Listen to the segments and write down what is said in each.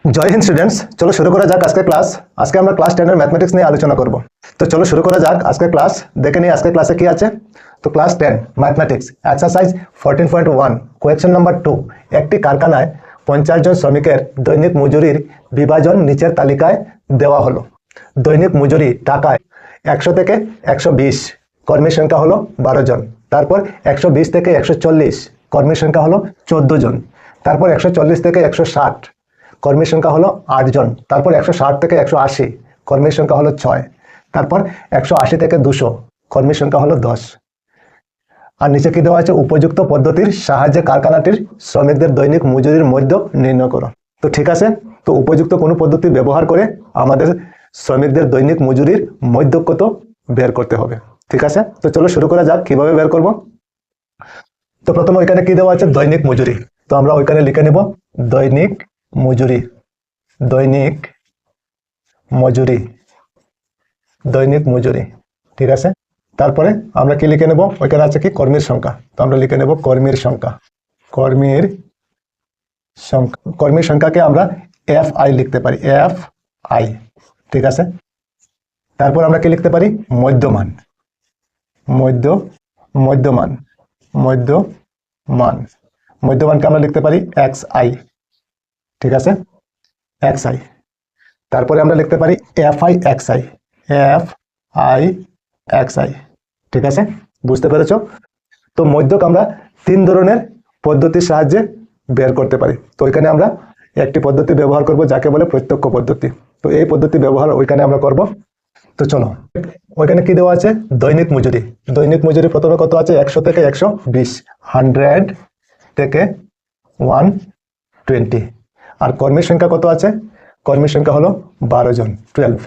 জয় Hind students, চলো শুরু করা যাক আজকে ক্লাস। আজকে আমরা ক্লাস 10 এর ম্যাথমেটিক্স নিয়ে আলোচনা করব। তো চলো শুরু করা যাক আজকে ক্লাস। দেখে নিই আজকে ক্লাসে কি আছে। তো class 10 mathematics exercise 14.1 question number 2। একটি কারখানায় 50 জন শ্রমিকের দৈনিক মজুরির বিভাজন নিচের তালিকায় দেওয়া হলো। দৈনিক মজুরি টাকায় 100 থেকে 120, কর্মীর সংখ্যা হলো 12 জন। তারপর 120 থেকে 140, কর্মীর সংখ্যা হলো 14 জন। তারপর 140 থেকে 160, কর্মীর সংখ্যা হলো 8 জন। তারপর 160 থেকে 180, কর্মীর সংখ্যা হলো 6। তারপর 180 থেকে 200, কর্মীর সংখ্যা হলো 10। আর নিচে কি দেওয়া আছে, উপযুক্ত পদ্ধতির সাহায্যে কারখানাটির শ্রমিকদের দৈনিক মজুরির মধ্য নির্ণয় করো। তো ঠিক আছে, তো উপযুক্ত কোনো পদ্ধতি ব্যবহার করে আমাদের শ্রমিকদের দৈনিক মজুরির মধ্য কত বের করতে হবে। ঠিক আছে, তো চলো শুরু করা যাক কিভাবে বের করব। তো প্রথমে ওইখানে কি দেওয়া আছে, দৈনিক মজুরি। তো আমরা ওইখানে লিখে নেব দৈনিক মজুরি, দৈনিক মজুরি, দৈনিক মজুরি। ঠিক আছে, তারপরে আমরা কি লিখে নেব, ওইখানে আছে কি কর্মীর সংখ্যা। তো আমরা লিখে নেব কর্মীর সংখ্যা, কর্মীর সংখ্যা। কর্মীর সংখ্যাকে আমরা FI লিখতে পারি, FI। ঠিক আছে, তারপর আমরা কি লিখতে পারি, মধ্যমান, মধ্যমান, মধ্যমান। মধ্যমানকে আমরা লিখতে পারি XI। ঠিক আছে, XI। তারপরে আমরা লিখতে পারি FIXI, FIXI। ঠিক আছে, বুঝতে পেরেছ? তো মধ্যক আমরা 3 ধরনের পদ্ধতির সাহায্যে বের করতে পারি। তো ওইখানে আমরা একটি পদ্ধতি ব্যবহার করব যাকে বলে প্রত্যক্ষ পদ্ধতি। তো এই পদ্ধতি ব্যবহার ওইখানে আমরা করব। তো চলো, ওইখানে কি দেওয়া আছে, দৈনিক মজুরি। দৈনিক মজুরি প্রথমে কত আছে, 100 থেকে 120, 100 থেকে 120। আর কর্মীর সংখ্যা কত আছে, কর্মীর সংখ্যা হলো 12 জন, 12।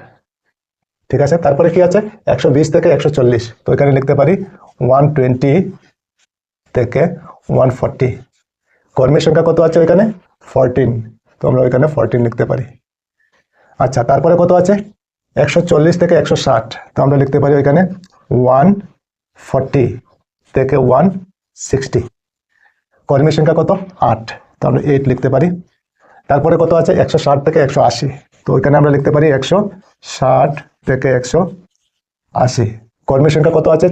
ঠিক আছে, তারপরে কি আছে, 120 থেকে 140। তো এখানে লিখতে পারি 120 থেকে 140। কর্মীর সংখ্যা কত আছে ওইখানে, 14। তো আমরা ওইখানে 14 লিখতে পারি। আচ্ছা, তারপরে কত আছে, 140 থেকে 160। তো আমরা লিখতে পারি ওইখানে 140 থেকে 160। কর্মীর সংখ্যা কত, 8। তো আমরা 8 লিখতে পারি। তারপরে কত আছে, 160 থেকে 180। তো ওইখানে আমরা লিখতে পারি 160 থেকে 180। কর্মীর সংখ্যা কত আছে,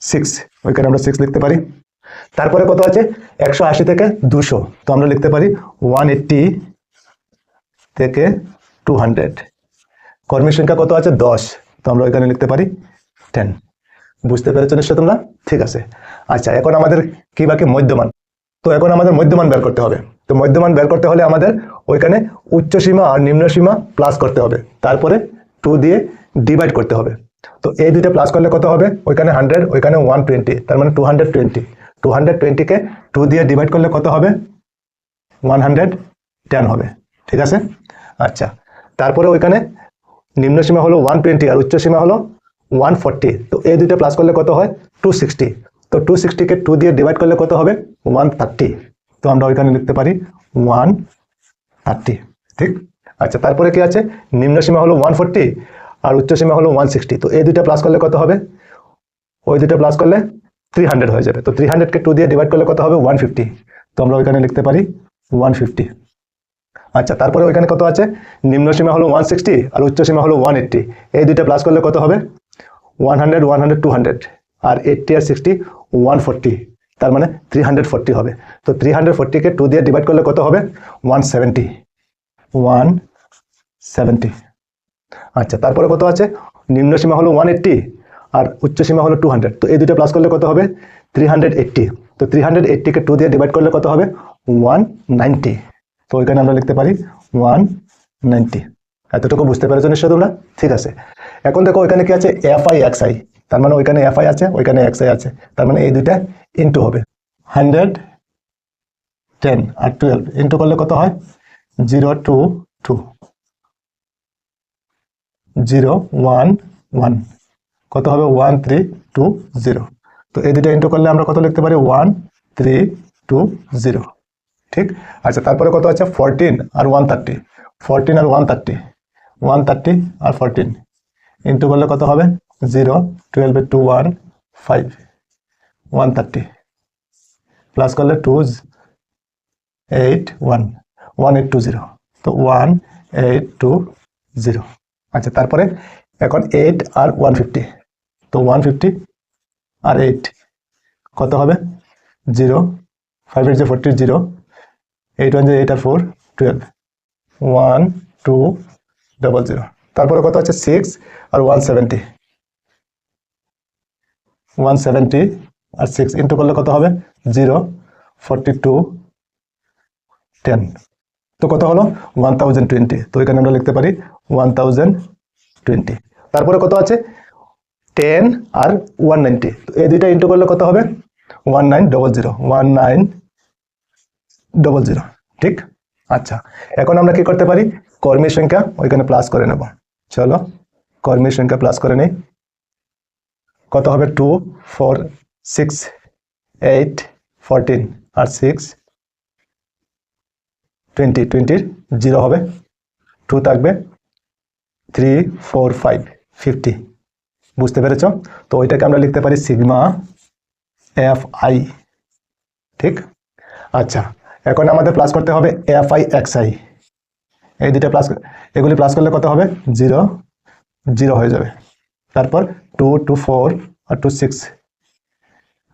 6, ওইখানে আমরা 6 লিখতে পারি। তারপরে কত আছে, 180 থেকে 200। তো আমরা লিখতে পারি 180 থেকে 200। কর্মীর সংখ্যা কত আছে, 10। তো আমরা ওইখানে লিখতে পারি 10। বুঝতে পেরেছো নিশ্চয় তোমরা? ঠিক আছে। আচ্ছা, এখন আমাদের কি বাকি, মধ্যমান। তো এখন আমাদের মধ্যমান বের করতে হবে। তো মধ্যমান বের করতে হলে আমাদের ওইখানে উচ্চ সীমা আর নিম্ন সীমা প্লাস করতে হবে, তারপরে 2 দিয়ে ডিভাইড করতে হবে। তো এই দুইটা প্লাস করলে কত হবে, ওইখানে 100, ওইখানে 120, তার মানে 220। 220কে 2 দিয়ে ডিভাইড করলে কত হবে, 110 হবে। ঠিক আছে, আচ্ছা। তারপরে ওইখানে নিম্ন সীমা হলো 120 আর উচ্চ সীমা হলো 140। তো এই দুইটা প্লাস করলে কত হয়, 260। তো 260কে 2 দিয়ে ডিভাইড করলে কত হবে, 130। তো আমরা ওইখানে লিখতে পারি 130। ঠিক। আচ্ছা, তারপরে কি আছে, নিম্ন সীমা হলো 140 আর উচ্চ সীমা হলো 160। তো এই দুইটা প্লাস করলে কত হবে, ওই দুইটা প্লাস করলে 300 হয়ে যাবে। তো 300কে 2 দিয়ে ডিভাইড করলে কত হবে, 150। তো আমরা ওইখানে লিখতে পারি 150। আচ্ছা, তারপরে ওইখানে কত আছে, নিম্ন সীমা হলো 160 আর উচ্চ সীমা হলো 180। এই দুইটা প্লাস করলে কত হবে, 100, 100, 200, আর 80 আর 60, 140। তার মানে 340 হবে। তো 340কে 2 দিয়ে ডিভাইড করলে কত হবে, 170। আচ্ছা, তারপরে কত আছে, নিম্ন সীমা হলো 180 আর উচ্চ সীমা হলো 200। তো এই দুটো প্লাস করলে কত হবে, 380। তো 380কে 2 দিয়ে ডিভাইড করলে কত হবে, 190। তো ওইখানে আমরা লিখতে পারি 190। এতটুকু বুঝতে পেরেছো নিশ্চয় তোমরা? ঠিক আছে। এখন দেখো ওইখানে কি আছে, FIXI। তার মানে ওইখানে FI আছে, ওইখানে XI আছে। তার মানে এই দুইটা ইন্টু হবে। 110 আর 12 ইন্টু করলে কত হয়, 022, 011, কত হবে, 1320। তো এই দুইটা ইন্টু করলে আমরা কত লিখতে পারি, 1320। ঠিক। আচ্ছা, তারপরে কত আছে, 14 আর 130। 14 আর 130, 130 আর 14 ইন্টু করলে কত হবে, 0, 12 2 1 5, 130 প্লাস করলে 2 8 1, 1820। তো 1820। আচ্ছা, তারপরে এখন 8 আর 150, তো 150 আর 8 কত হবে? 0, 5 এর যে 40 0, 8 1 যে 8 আর 4 12, 1200। তারপরে কত আছে? 6 আর 170, 170 আর 6 ইন্টু করলে কত হবে? 0, 42 10। তো কত হলো? 1020। তো এখানে আমরা লিখতে পারি 1020। তারপরে কত আছে? 10 আর 190, তো এই দুইটা ইন্টু করলে কত হবে? 1900, 1900। ঠিক। আচ্ছা, এখন আমরা কি করতে পারি? কর্মীর সংখ্যা ওইখানে প্লাস করে নেব। চলো কর্মীর সংখ্যা প্লাস করে নেই। কত হবে? 2 4 6 8 14 আর 6 20, 20 0 হবে, 2 থাকবে, 3 4 5 50। বুঝতে পেরেছ? তো ওইটাকে আমরা লিখতে পারি সিগমা এফ আই। ঠিক। আচ্ছা, এখন আমাদের প্লাস করতে হবে এফ আই এক্স আই। এই দুইটা প্লাস, এগুলি প্লাস করলে কত হবে? 0 0 হয়ে যাবে। তারপর 2 2 4 আর 2 6,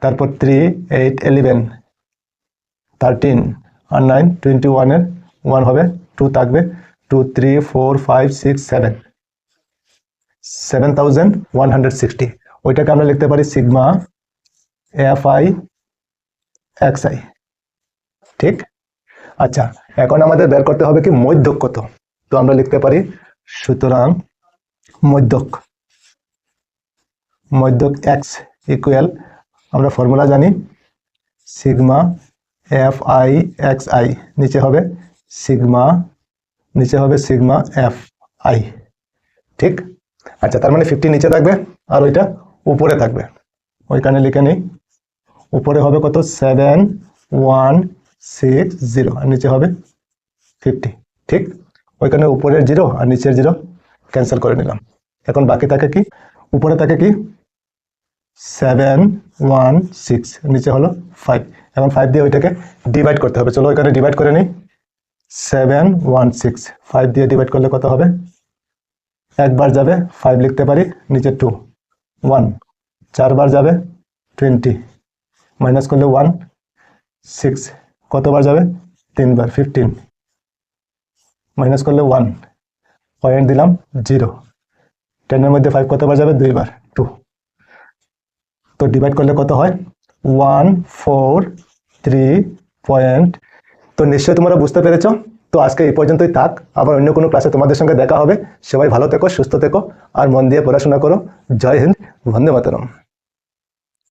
তারপর 3 8 11 13 আর 9 21 এর 1 হবে, 2 থাকবে, 2 3 4 5 6 7 7160। ওইটাকে আমরা লিখতে পারি sigma F I x I. ঠিক। আচ্ছা, এখন আমাদের বের করতে হবে কি মধ্যক কত। তো আমরা লিখতে পারি সুতরাং মধ্যক এক্স ইকুয়াল, আমরা ফর্মুলা জানি, sigma F I x I নিচে হবে সিগমা এফ আই। ঠিক। আচ্ছা, তার মানে 50 নিচে থাকবে আর ওইটা উপরে থাকবে, ওইখানে লিখে নিই। উপরে হবে কত? 7160 আর নিচে হবে 50। ঠিক। ওইখানে উপরের 0 আর নিচের 0 ক্যান্সেল করে নিলাম। এখন বাকি থাকে কি? উপরে থাকে কি? 716, নিচে হলো 5। এখন 5 দিয়ে ওইটাকে ডিভাইড করতে হবে। চলো ওইখানে ডিভাইড করে নিই। 716 5 দিয়ে ডিভাইড করলে কত হবে? একবার যাবে 5 লিখতে পারি, নিচে 2 1, 4 বার যাবে 20, মাইনাস করলে 1 6, কতবার যাবে? 3 বার 15, মাইনাস করলে 1, পয়েন্ট দিলাম 0, 10 এর মধ্যে 5 কতবার যাবে? 2 বার 2। তো ডিভাইড করলে কত হয়? 143 পয়েন্ট। তো নিশ্চয়ই তোমরা বুঝতে পেরেছো। তো আজকে এই পর্যন্তই থাক, আবার অন্য কোনো ক্লাসে তোমাদের সঙ্গে দেখা হবে। সবাই ভালো থেকো, সুস্থ থেকো আর মন দিয়ে পড়াশোনা করো। জয় হিন্দ, বন্দে মাতরম।